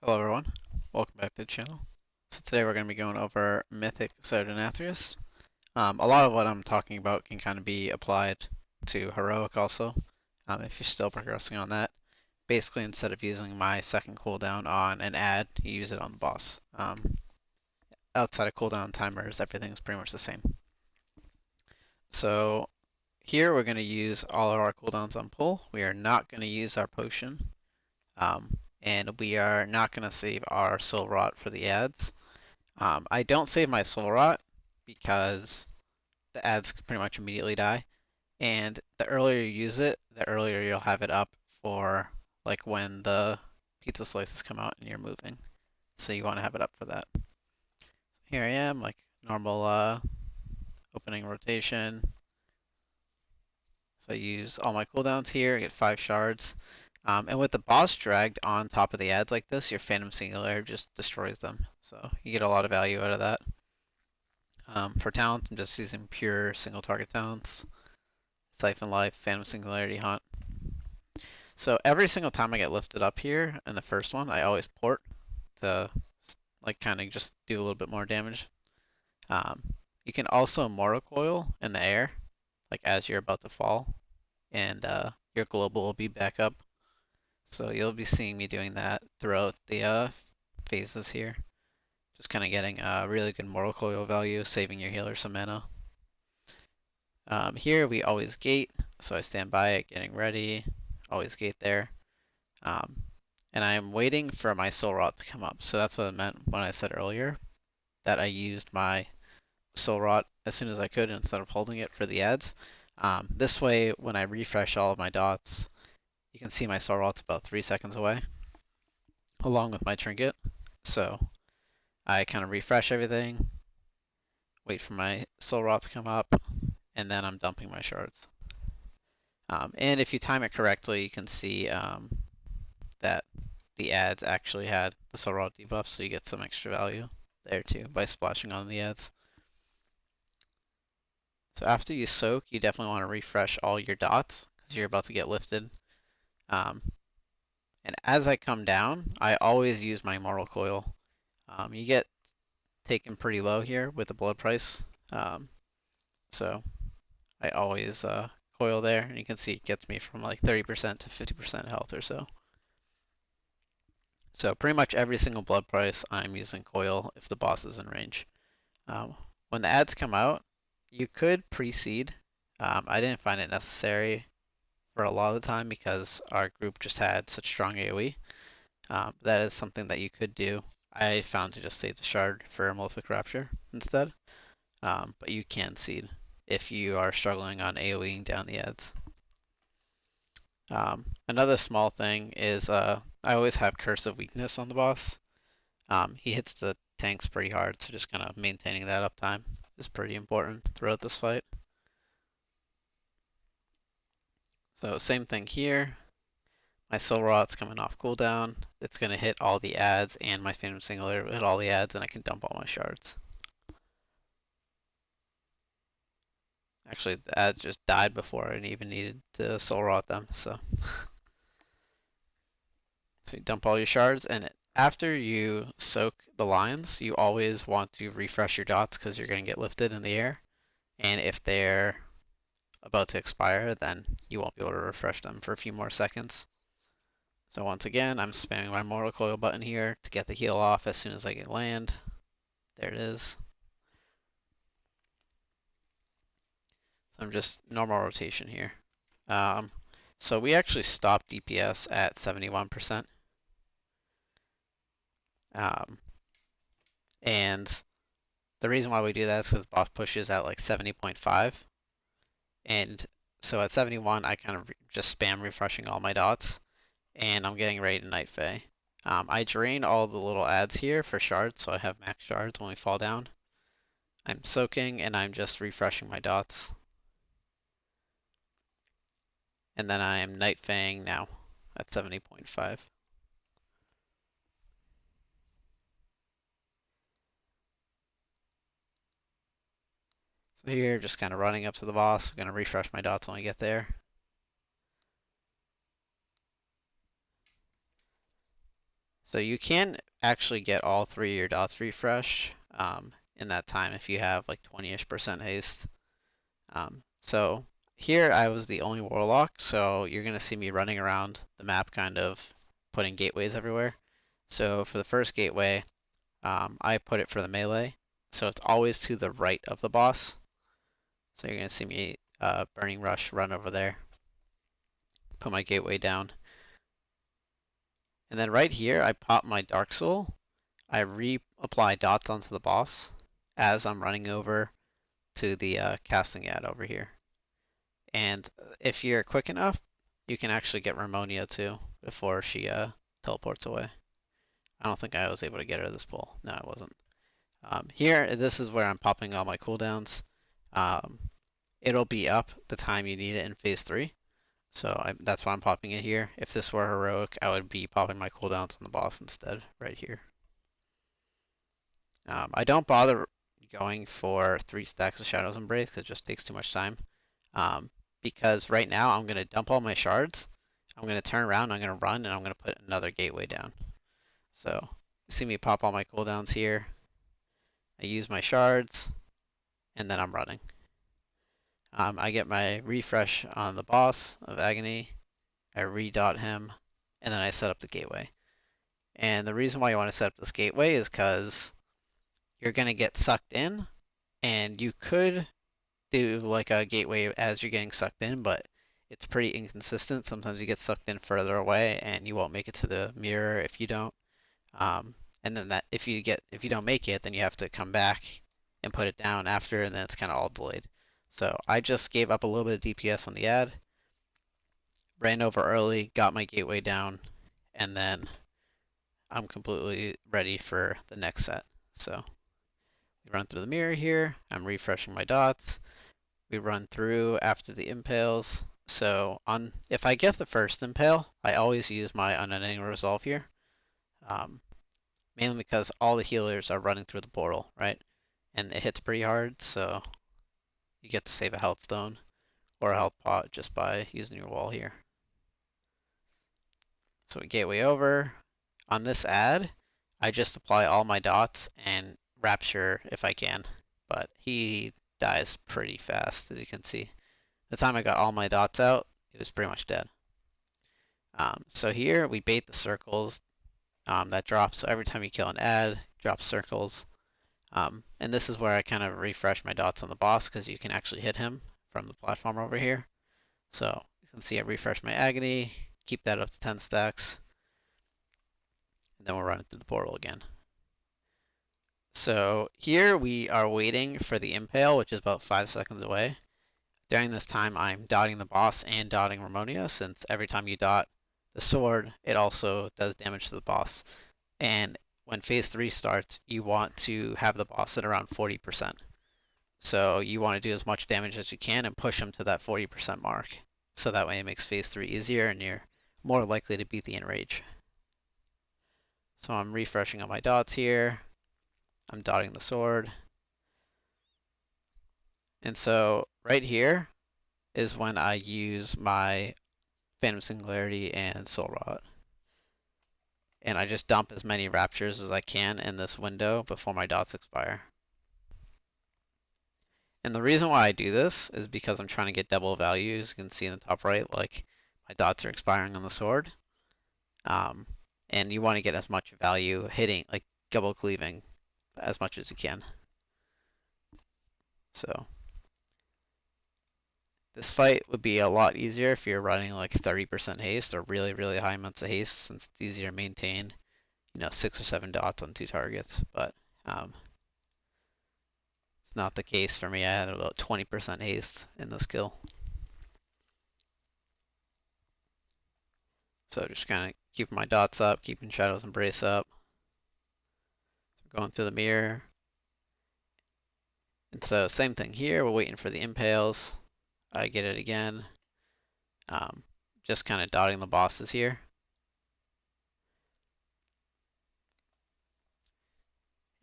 Hello everyone, welcome back to the channel. So today we're going to be going over Mythic Sire Denathrius. A lot of what I'm talking about can kind of be applied to Heroic also, if you're still progressing on that. Basically, instead of using my second cooldown on an ad, you use it on the boss. Outside of cooldown timers, everything's pretty much the same. So here we're going to use all of our cooldowns on pull. We are not going to use our potion. And we are not going to save our soul rot for the ads. I don't save my soul rot because the ads pretty much immediately die, and the earlier you use it, the earlier you'll have it up for like when the pizza slices come out and you're moving. So you want to have it up for that. Here I am, like normal opening rotation. So I use all my cooldowns here, get 5 shards. And with the boss dragged on top of the ads like this, your Phantom Singular just destroys them. So you get a lot of value out of that. For talent, I'm just using pure single target talents. Siphon Life, Phantom Singularity Hunt. So every single time I get lifted up here in the first one, I always port to like kind of just do a little bit more damage. You can also Mortal Coil in the air, like as you're about to fall, and your global will be back up. So you'll be seeing me doing that throughout the phases here. Just kind of getting a really good Mortal Coil value, saving your healer some mana. Here we always gate, so I stand by it, getting ready, always gate there. And I'm waiting for my soul rot to come up. So that's what I meant when I said earlier that I used my soul rot as soon as I could instead of holding it for the ads. This way, when I refresh all of my dots, you can see my soul rot's about 3 seconds away, along with my trinket. So I kind of refresh everything, wait for my soul rot to come up, and then I'm dumping my shards. And if you time it correctly, you can see that the ads actually had the soul rot debuff, so you get some extra value there too by splashing on the ads. So after you soak, you definitely want to refresh all your dots because you're about to get lifted. And as I come down, I always use my Mortal Coil. You get taken pretty low here with the blood price, so I always coil there, and you can see it gets me from like 30% to 50% health or so. So pretty much every single blood price, I'm using coil if the boss is in range. When the ads come out, you could pre-seed. I didn't find it necessary for a lot of the time because our group just had such strong AoE. That is something that you could do. I found to just save the shard for Malefic Rapture instead. But you can seed if you are struggling on AoEing down the ads. Another small thing is I always have Curse of Weakness on the boss. He hits the tanks pretty hard, so just kind of maintaining that uptime is pretty important throughout this fight. So same thing here. My Soul Rot's coming off cooldown. It's going to hit all the ads, and my Phantom Singular will hit all the ads, and I can dump all my shards. Actually, the ads just died before I even needed to Soul Rot them, so. So you dump all your shards, and after you soak the lines, you always want to refresh your dots because you're going to get lifted in the air. And if they're about to expire, then you won't be able to refresh them for a few more seconds. So once again, I'm spamming my Mortal Coil button here to get the heal off as soon as I get land. There it is. So I'm just normal rotation here. So we actually stopped DPS at 71%. And the reason why we do that is because the boss pushes at like 70.5. And so at 71, I kind of just spam refreshing all my dots. And I'm getting ready to Night Fae. I drain all the little ads here for shards, so I have max shards when we fall down. I'm soaking, and I'm just refreshing my dots. And then I am Night Faeing now at 70.5. So here, just kind of running up to the boss. I'm going to refresh my dots when I get there. So you can actually get all 3 of your dots refreshed in that time if you have like 20-ish% haste. So here I was the only Warlock, so you're going to see me running around the map kind of putting gateways everywhere. So for the first gateway, I put it for the melee, so it's always to the right of the boss. So you're going to see me Burning Rush run over there, put my gateway down. And then right here, I pop my Dark Soul. I reapply dots onto the boss as I'm running over to the casting ad over here. And if you're quick enough, you can actually get Ramonia too before she teleports away. I don't think I was able to get her this pull. No, I wasn't. Here, this is where I'm popping all my cooldowns. It'll be up the time you need it in phase 3. So that's why I'm popping it here. If this were heroic, I would be popping my cooldowns on the boss instead, right here. I don't bother going for 3 stacks of Shadows Embrace because it just takes too much time. Because right now I'm going to dump all my shards. I'm going to turn around, I'm going to run, and I'm going to put another gateway down. So you see me pop all my cooldowns here. I use my shards, and then I'm running. I get my refresh on the boss of Agony. I redot him, and then I set up the gateway. And the reason why you want to set up this gateway is because you're going to get sucked in, and you could do like a gateway as you're getting sucked in, but it's pretty inconsistent. Sometimes you get sucked in further away, and you won't make it to the mirror if you don't. And then that if you don't make it, then you have to come back and put it down after, and then it's kind of all delayed. So I just gave up a little bit of DPS on the ad, ran over early, got my gateway down, and then I'm completely ready for the next set. So we run through the mirror here. I'm refreshing my dots. We run through after the impales. So if I get the first impale, I always use my Unending Resolve here. Mainly because all the healers are running through the portal, right? And it hits pretty hard, so you get to save a health stone or a health pot just by using your wall here. So we gateway over. On this ad, I just apply all my dots and Rapture if I can, but he dies pretty fast, as you can see. The time I got all my dots out, it was pretty much dead. So here we bait the circles that drops. So every time you kill an ad, drops circles. And this is where I kind of refresh my dots on the boss because you can actually hit him from the platform over here. So you can see I refresh my Agony, keep that up to 10 stacks, and then we'll run it through the portal again. So here we are waiting for the impale, which is about 5 seconds away. During this time, I'm dotting the boss and dotting Ramonia, since every time you dot the sword, it also does damage to the boss. And when phase 3 starts, you want to have the boss at around 40%. So you want to do as much damage as you can and push him to that 40% mark. So that way it makes phase 3 easier and you're more likely to beat the enrage. So I'm refreshing on my dots here. I'm dotting the sword. And so right here is when I use my Phantom Singularity and Soul Rot. And I just dump as many Raptures as I can in this window before my dots expire. And the reason why I do this is because I'm trying to get double value. As you can see in the top right, like my dots are expiring on the sword. And you want to get as much value hitting, like double cleaving, as much as you can. So this fight would be a lot easier if you're running like 30% haste or really, really high amounts of haste, since it's easier to maintain, 6 or 7 dots on 2 targets. But it's not the case for me. I had about 20% haste in the skill. So just kind of keeping my dots up, keeping Shadows Embrace up. So going through the mirror. And so same thing here, we're waiting for the impales. I get it again. Just kind of dotting the bosses here.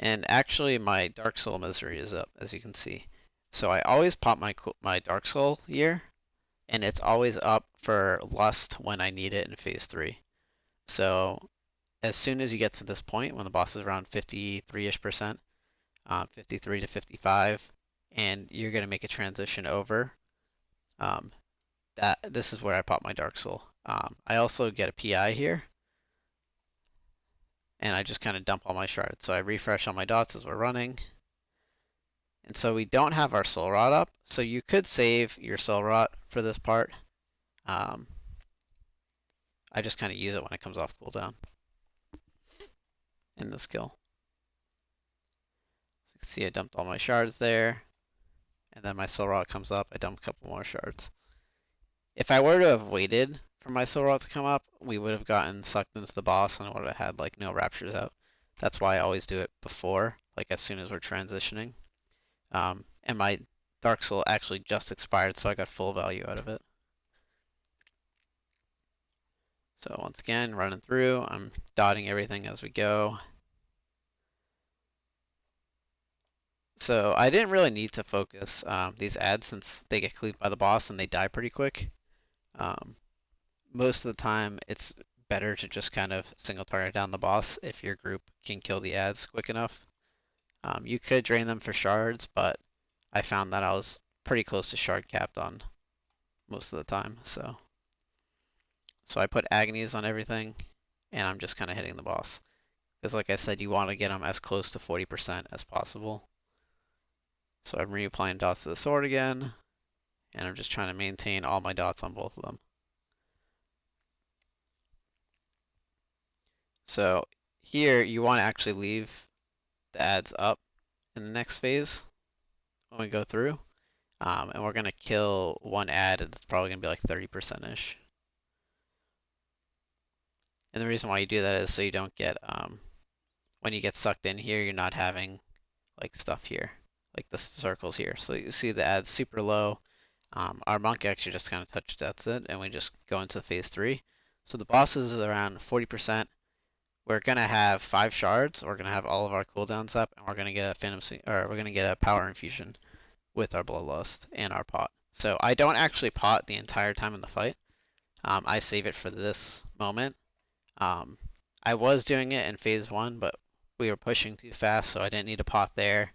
And actually my Dark Soul Misery is up, as you can see. So I always pop my Dark Soul here, and it's always up for Lust when I need it in phase 3. So as soon as you get to this point, when the boss is around 53-ish%, 53 to 55, and you're going to make a transition over, this is where I pop my Dark Soul. I also get a PI here, and I just kind of dump all my shards. So I refresh all my dots as we're running. And so we don't have our Soul Rot up, so you could save your Soul Rot for this part. I just kind of use it when it comes off cooldown in the skill. So you can see I dumped all my shards there, and then my Soul Rot comes up, I dump a couple more shards. If I were to have waited for my Soul Rot to come up, we would have gotten sucked into the boss and I would have had like no raptures out. That's why I always do it before, like as soon as we're transitioning. And my Dark Soul actually just expired, so I got full value out of it. So once again, running through, I'm dotting everything as we go. So I didn't really need to focus these ads since they get cleaved by the boss and they die pretty quick. Most of the time, it's better to just kind of single target down the boss if your group can kill the ads quick enough. You could drain them for shards, but I found that I was pretty close to shard capped on most of the time. So I put agonies on everything, and I'm just kind of hitting the boss. Because like I said, you want to get them as close to 40% as possible. So I'm reapplying dots to the sword again, and I'm just trying to maintain all my dots on both of them. So here, you want to actually leave the ads up in the next phase when we go through. And we're going to kill one ad, and it's probably going to be like 30%-ish. And the reason why you do that is so you don't get, when you get sucked in here, you're not having like stuff here, like the circles here. So you see the ad's super low. Our monk actually just kind of touches that's it, and we just go into phase 3. So the boss is around 40%. We're gonna have 5 shards. We're gonna have all of our cooldowns up, and we're gonna get a power infusion with our bloodlust and our pot. So I don't actually pot the entire time in the fight. I save it for this moment. I was doing it in phase 1, but we were pushing too fast, so I didn't need a pot there.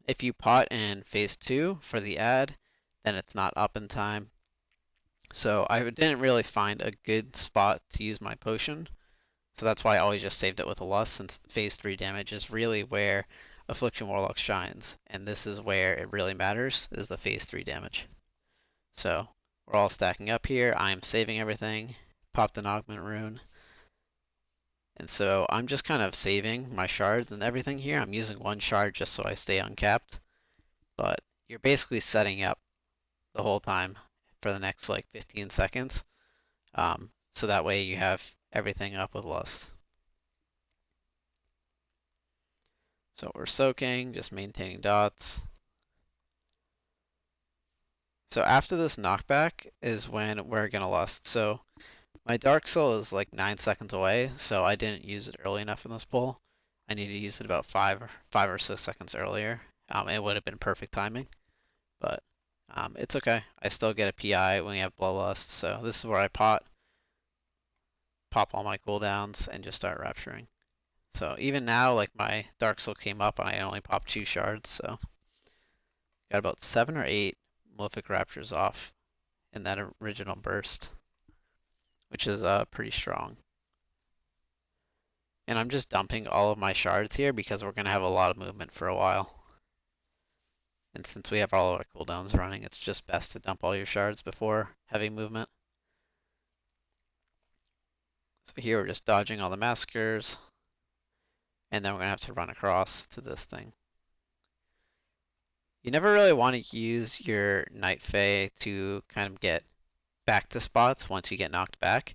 If you pot in phase 2 for the ad, then it's not up in time. So I didn't really find a good spot to use my potion. So that's why I always just saved it with a lust, since phase 3 damage is really where Affliction Warlock shines. And this is where it really matters, is the phase 3 damage. So we're all stacking up here. I'm saving everything. Popped an augment rune. And so I'm just kind of saving my shards and everything here. I'm using 1 shard just so I stay uncapped. But you're basically setting up the whole time for the next like 15 seconds. So that way you have everything up with lust. So we're soaking, just maintaining dots. So after this knockback is when we're gonna lust. So my Dark Soul is like 9 seconds away, so I didn't use it early enough in this pull. I need to use it about 5 or 6 seconds earlier. It would have been perfect timing, but it's okay. I still get a PI when we have Bloodlust, so this is where I pop all my cooldowns, and just start rapturing. So even now, like my Dark Soul came up and I only popped 2 shards, so got about 7 or 8 Malefic Raptures off in that original burst, which is pretty strong. And I'm just dumping all of my shards here because we're going to have a lot of movement for a while. And since we have all of our cooldowns running, it's just best to dump all your shards before heavy movement. So here we're just dodging all the massacres. And then we're going to have to run across to this thing. You never really want to use your Night Fae to kind of get back to spots once you get knocked back.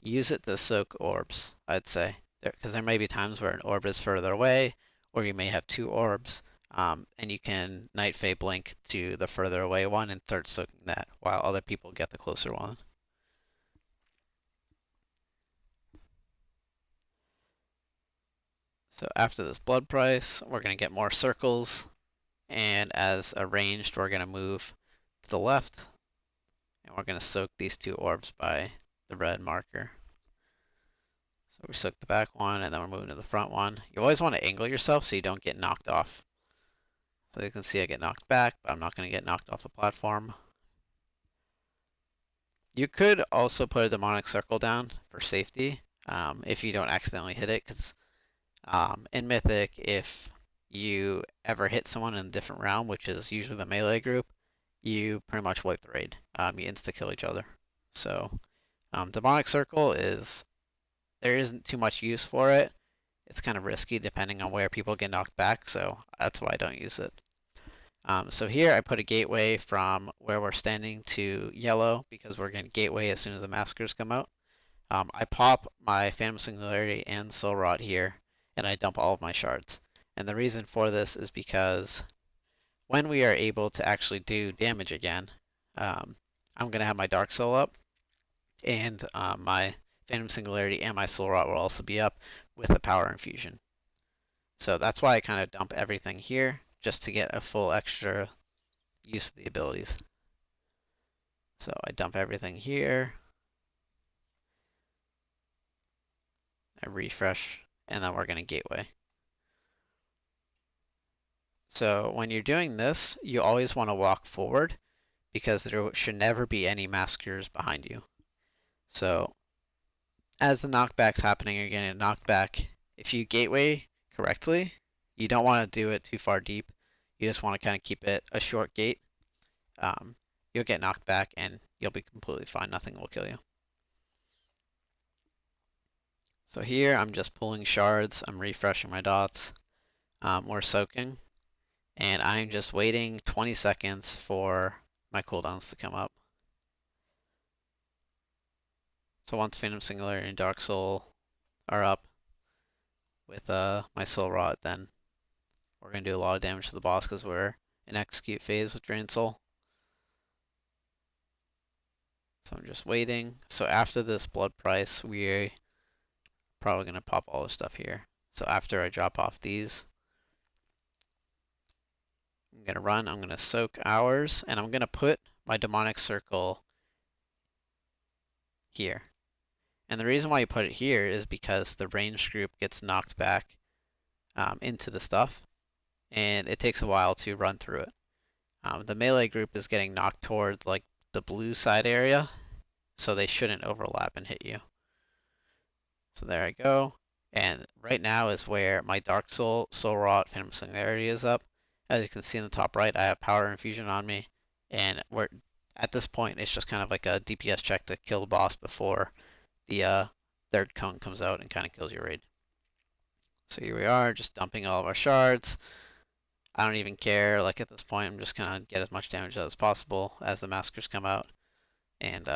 Use it to soak orbs, I'd say. Because there may be times where an orb is further away, or you may have 2 orbs, and you can Night Fae blink to the further away one and start soaking that, while other people get the closer one. So after this blood price, we're going to get more circles, and as arranged, we're going to move to the left, and we're going to soak these 2 orbs by the red marker. So we soak the back one, and then we're moving to the front one. You always want to angle yourself so you don't get knocked off. So you can see I get knocked back, but I'm not going to get knocked off the platform. You could also put a demonic circle down for safety if you don't accidentally hit it, because in Mythic, if you ever hit someone in a different realm, which is usually the melee group, you pretty much wipe the raid. You insta-kill each other. So demonic circle there isn't too much use for it. It's kind of risky depending on where people get knocked back, so that's why I don't use it. So here I put a gateway from where we're standing to yellow because we're going to gateway as soon as the massacres come out. I pop my Phantom Singularity and Soul Rot here, and I dump all of my shards. And the reason for this is because when we are able to actually do damage again, I'm going to have my Dark Soul up, and my Phantom Singularity and my Soul Rot will also be up with the Power Infusion. So that's why I kind of dump everything here, just to get a full extra use of the abilities. So I dump everything here. I refresh, and then we're going to gateway. So when you're doing this, you always want to walk forward because there should never be any massacres behind you. So as the knockback's happening, you're getting knocked back. If you gateway correctly, you don't want to do it too far deep. You just want to kind of keep it a short gate. You'll get knocked back and you'll be completely fine. Nothing will kill you. So here I'm just pulling shards. I'm refreshing my dots. We're soaking. And I'm just waiting 20 seconds for my cooldowns to come up. So once Phantom Singularity and Dark Soul are up with my Soul Rot, then we're going to do a lot of damage to the boss because we're in execute phase with Drain Soul. So I'm just waiting. So after this blood price, we're probably going to pop all the stuff here. So after I drop off these, I'm going to run, I'm going to soak hours, and I'm going to put my demonic circle here. And the reason why you put it here is because the ranged group gets knocked back into the stuff, and it takes a while to run through it. The melee group is getting knocked towards like the blue side area, so they shouldn't overlap and hit you. So there I go. And right now is where my Dark Soul, Soul Rot, Phantom Singularity is up. As you can see in the top right, I have Power Infusion on me, and we're at this point it's just kind of like a DPS check to kill the boss before the third cone comes out and kind of kills your raid. So here we are, just dumping all of our shards. I don't even care, like at this point I'm just gonna get as much damage as possible as the massacres come out, and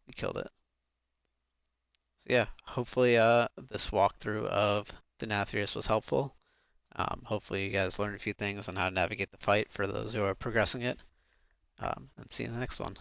we killed it. So yeah, hopefully this walkthrough of Denathrius was helpful. Hopefully you guys learned a few things on how to navigate the fight for those who are progressing it, and see you in the next one.